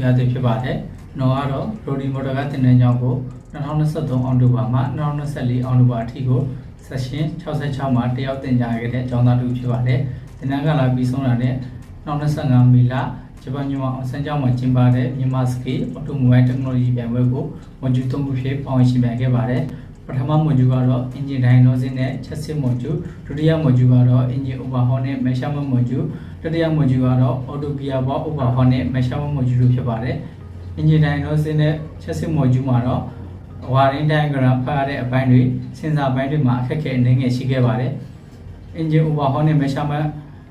ရသည်ဖြစ်ပါတယ်။နော်ကတော့ရိုဒီမော်တာကတင်တဲ့ကြောင်းကို2023အောက်တိုဘာမှ2024အောက်တိုဘာအထိကိုဆက်ရှင်66မှာတယောက်တင်ကြခဲ့တဲ့ကျောင်းသားတူဖြစ်ပါတယ်။တင်နန်းကလာပြီးဆုံးတာနဲ့2025မီလဂျပန်မြန်မာအစမ်းကျောင်းမှာကျင်းပတဲ့မြန်မာစကီအော်တိုမိုဘိုင်းတက်နိုလိုဂျီပြိုင်ပွဲကိုမွန်ဂျူ3ခုဖြစ်ပေါင်းရှင်ပြိုင်ခဲ့ပါတယ်။ပထမမွန်ဂျူကတော့အင်ဂျင်ဒိုင်နိုစင်းနဲ့ချက်စစ်မွန်ဂျူဒုတိယမွန်ဂျူကတော့အင်ဂျင်အိုဗာဟောနဲ့မဲရှာမမွန်ဂျူတတိယမွန်ဂျူကတော့အော်တိုဂီယာဘောအိုဗာဟောနဲ့မဲရှာမမွန်ဂျူတို့ဖြစ်ပါတယ်။အင်ဂျင်ဒိုင်နိုစင်းနဲ့ချက်စစ်မွန်ဂျူမှာတော့ဝါရင်းတိုင်းဂရမ်ဖားတဲ့အပိုင်းတွေစဉ်းစားပိုင်းတွေမှာအခက်အခဲအနေငယ်ရှိခဲ့ပါတယ်။အင်ဂျင်အိုဗာဟောနဲ့မဲရှာမ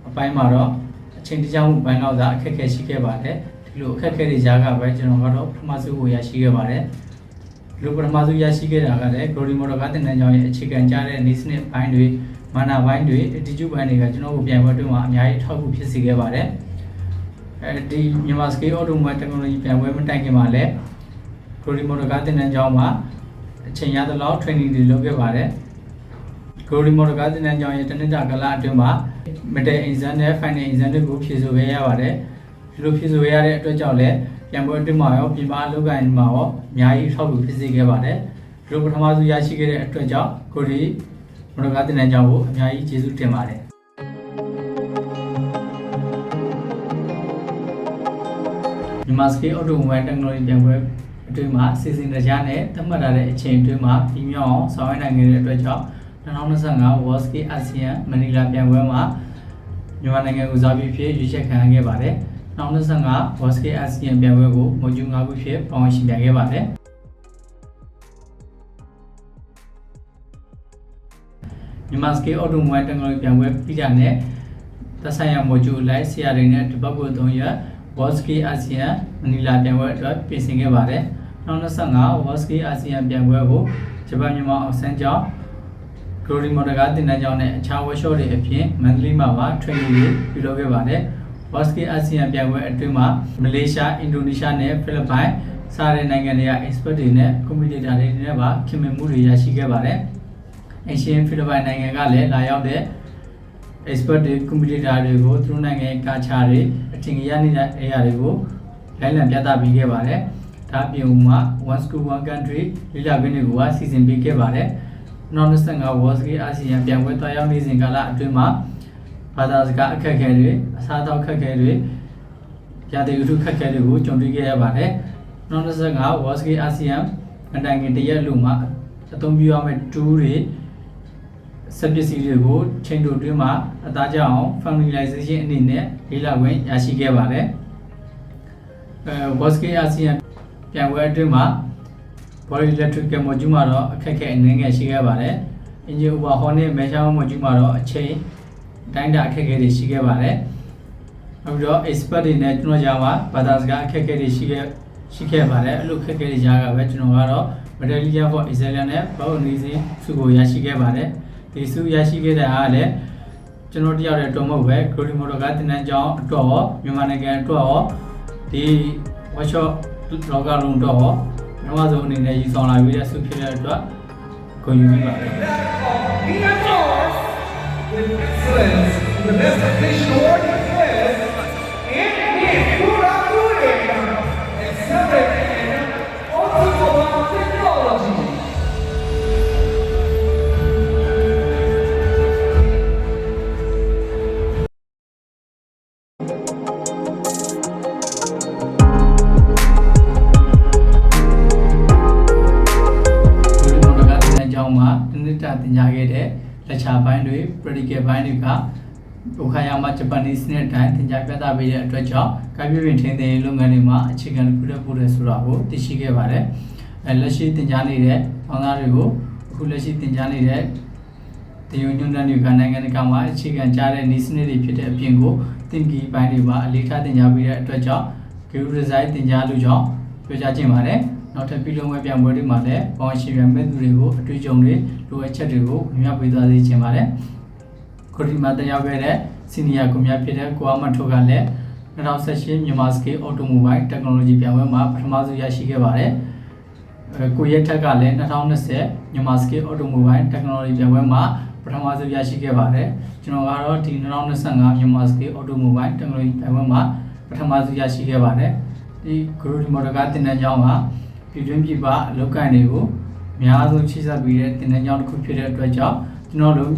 အပိုင်းမှာတော့အချိန်တကြောင်မှုပိုင်းလောက်သာအခက်အခဲရှိခဲ့ပါတယ်။ဒီလိုအခက်အခဲတွေကြားကပဲကျွန်တော်ကတော့ပထမဆုံးကိုရရှိခဲ့ပါတယ်။ဒီလိုပထမဆုံးရရှိခဲ့တာကလည်းဂရိုဒီမော်တော်ကတင်တဲ့ကြောင်းရဲ့အခြေခံကြားတဲ့နေစနစ်ပိုင်းတွေမာနာပိုင်းတွေအတီကျူပိုင်းတွေကကျွန်တော်ကိုပြန်ပွဲတွင်းမှာအများကြီးထောက်ကူဖြစ်စေခဲ့ပါတယ်။ဒီမြန်မာစကေးအော်တိုမိုဘိုင်းတက်နိုလိုဂျီပြန်ပွဲမတိုင်ခင်မှာလည်းဂရိုဒီမော်တော်ကတင်တဲ့ကြောင်းမှာအချိန်ရသလောက် training တွေလုပ်ခဲ့ပါတယ်။ဂရိုဒီမော်တော်ကတင်တဲ့ကြောင်းရဲ့တနင်္လာကလအတွင်းမှာမတဲအင်ဇန်နဲ့ final အင်ဇန်တွေကိုဖြည့်ဆို့ခဲ့ရပါတယ်။ဒီလိုဖြည့်ဆို့ရတဲ့အတွက်ကြောင့်လည်းပြန်ပွဲအတွင်းမှာရောပြင်ပအလုပ်ကိုင်မှာရောအများကြီးထောက်ကူဖြစ်စေခဲ့ပါတယ်။ဒီလိုပထမဆုံးရရှိခဲ့တဲ့အတွက်ကြောင့်ကိုရီမော်တော်ကတင်တဲ့ကြောင်းကိုအများကြီးကျေးဇူးတင်ပါတယ်။မြန်မာစကေးအော်တိုမိုဘိုင်းတက်နိုလိုဂျီပြန်ပွဲအတွင်းမှာစီစဉ်တရားနဲ့သတ်မှတ်ထားတဲ့အချိန်အတွင်းမှာပြီးမြောက်အောင်ဆောင်ရွက်နိုင်ခဲ့တဲ့အတွက်ကြောင့်2025 World Ski ASEAN မနီလာပြန်ပွဲမှာမြန်မာနိုင်ငံကိုစားပြီးဖြစ်ရွေးချယ်ခံခဲ့ပါတယ်။2025 World Ski ASEAN ပြန်ပွဲကိုမွန်ဂျူ5ခုဖြစ်ပေါင်းရှင်ပြိုင်ခဲ့ပါတယ်။မြန်မာစကေးအော်တိုမိုဘိုင်းတက်နိုလိုဂျီပြန်ပွဲပြီးတာနဲ့သက်ဆိုင်ရာမွန်ဂျူလိုက်ဆရာတွေနဲ့တပတ်ကို3ရက် World Ski ASEAN မနီလာပြန်ပွဲအတွက်ပြင်ဆင်ခဲ့ပါတယ်။2025 World Ski ASEAN ပြန်ပွဲကိုဂျပန်မြန်မာအစမ်းကျောင်းဂရိုဒီမော်တော်ကတင်တဲ့ကြောင်းနဲ့အခြား workshop တွေအပြင်မန္တလေးမှာပါ training တွေပြုလုပ်ခဲ့ပါတယ်။ World Ski ASEAN ပြိုင်ပွဲအတွင်းမှာမလေးရှား၊အင်ဒိုနီးရှားနဲ့ဖိလစ်ပိုင်စတဲ့နိုင်ငံတွေက expert တွေနဲ့ commentator တွေနဲ့ပါခင်မင်မှုတွေရရှိခဲ့ပါတယ်။အရှင်ဖိလစ်ပိုင်နိုင်ငံကလည်းလာရောက်တဲ့ expert တွေ commentator တွေကိုသူတို့နိုင်ငံရဲ့ culture တွေအထင်ကြီးရနေတဲ့ area တွေကိုလိုက်လံပြသပေးခဲ့ပါတယ်။ဒါပြင်မှာ one school one country လိလာခွင့်တွေကိုပါစီစဉ်ပေးခဲ့ပါတယ်။2025 World Ski ASEAN ပြန်ပွဲတွားရောက်နေစဉ်ကာလအတွင်းမှာဘာသာစကားအခက်အခဲတွေအစားအသောက်အခက်အခဲတွေရာသီဥတုအခက်အခဲတွေကိုကြုံတွေ့ခဲ့ရပါတယ်။2025 World Ski ASEAN မတိုင်ခင်တရက်လို့မှာအသုံးပြုရမယ့် tool တွေစက်ပစ္စည်းတွေကိုချိန်တိုတွင်းမှာအသားကျအောင် familiarization အနေနဲ့လေ့လာခွင့်ရရှိခဲ့ပါတယ်။ World Ski ASEAN ပြန်ပွဲအတွင်းမှာBody electrical module မှာတော့အခက်အခဲအနည်းငယ်ရှိခဲ့ပါတယ်။ engine overhaul နဲ့ measurement module မှာတော့အချိန်တိုင်းတာအခက်အခဲတွေရှိခဲ့ပါတယ်။နောက်ပြီးတော့ expert တွေနဲ့ကျွန်တော်ကြားမှာဘာသာစကားအခက်အခဲတွေရှိခဲ့ပါတယ်။အဲ့လိုအခက်အခဲတွေကြားကပဲကျွန်တော်ကတော့ medallion for excellence နဲ့ bow amazing ဆုကိုရရှိခဲ့ပါတယ်။ဒီဆုရရှိခဲ့တဲ့အားလည်းကျွန်တော်တယောက်တည်းတော့မဟုတ်ပဲဂရိုဒီမော်တော်ကတင်နန်းကျောင်းအတွက်ရောမြန်မာနိုင်ငံအတွက်ရောဒီ workshop လောကလုံးအတွက်ရောနောက်ဆုံးအနေနဲ့ယူဆောင်လာပြီးတဲ့ဆုဖြစ်တဲ့အတွက်ဂုဏ်ယူမိပါတယ်။ The best official award is in Kurakude and 7 Automotive Technology. မှာတနစ်တာတင်ကြားခဲ့တဲ့လက်ချပိုင်းတွေ practical ပိုင်းတွေကဥခါယာမ Japanese နဲ့တိုင်းတင်ကြားပြသပေးတဲ့အတွက်ကြောင့်ကာပြပြင်ထင်းတဲ့လုပ်ငန်းတွေမှာအခြေခံတစ်ခုတည်းပို့တယ်ဆိုတာကိုသိရှိခဲ့ပါတယ်။လက်ရှိတင်ကြားနေတဲ့ပေါင်းသားတွေကိုအခုလက်ရှိတင်ကြားနေတဲ့တရုတ်ညွှန်တန်းတွေကနိုင်ငံတကာမှာအခြေခံကြားတဲ့နည်းစနစ်တွေဖြစ်တဲ့အပြင်ကိုသင်္ကီပိုင်းတွေမှာအလေးထားတင်ကြားပေးတဲ့အတွက်ကြောင့် Guru Design တင်ကြားလို့ကြောင့်ပြောကြားခြင်းပါတယ်။နောက်ထပ်ပြည်လုံးဝပြန်ပွဲတွေမှာလည်းပေါင်းရှင်ရမဲ့သူတွေကိုအတွေ့အကြုံတွေလိုအပ်ချက်တွေကိုမြင်ရပေးသွားစေချင်ပါတယ်။ကိုဒီမှာတက်ရောက်ခဲ့တဲ့စီနီယာကွန်မြဖြစ်တဲ့ကိုအမထုတ်ကလည်း2018မြန်မာစကေးအော်တိုမိုဘိုင်းတက်နိုလိုဂျီပြန်ပွဲမှာပထမဆုံးရရှိခဲ့ပါတယ်။ကိုရက်ထက်ကလည်း2020မြန်မာစကေးအော်တိုမိုဘိုင်းတက်နိုလိုဂျီပြန်ပွဲမှာပထမဆုံးရရှိခဲ့ပါတယ်။ကျွန်တော်ကတော့ဒီ2025မြန်မာစကေးအော်တိုမိုဘိုင်းတက်နိုလိုဂျီပြန်ပွဲမှာပထမဆုံးရရှိခဲ့ပါတယ်။ ဒီဂရုဒီမော်ဒကာတင်တဲ့ကြောင်းမှာပြည်တွင်းပြည်ပအလုပ်ကိုင်တွေကိုအများဆုံးချိဆက်ပြီးတဲ့တင်တဲ့ကြောင်းတစ်ခုဖြစ်တဲ့အတွက်ကြောင့်ကျွန်တော်တို့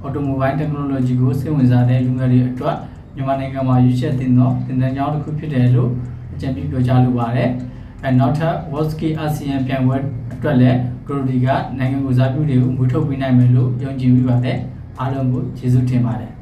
automobile technology ကိုစိတ်ဝင်စားတဲ့လူငယ်တွေအတွက်မြန်မာနိုင်ငံမှာရွေးချယ်တင်သောတင်တဲ့ကြောင်းတစ်ခုဖြစ်တယ်လို့အကြံပြုပြောကြားလိုပါတယ်နောက်ထပ် WOSKI ASEAN ပြိုင်ပွဲအတွက်လည်းဂရုဒီကနိုင်ငံကိုစားပြုတွေကိုမွေးထုတ်ပေးနိုင်မယ်လို့ယုံကြည်မိပါတယ်အားလုံးကိုကျေးဇူးတင်ပါတယ်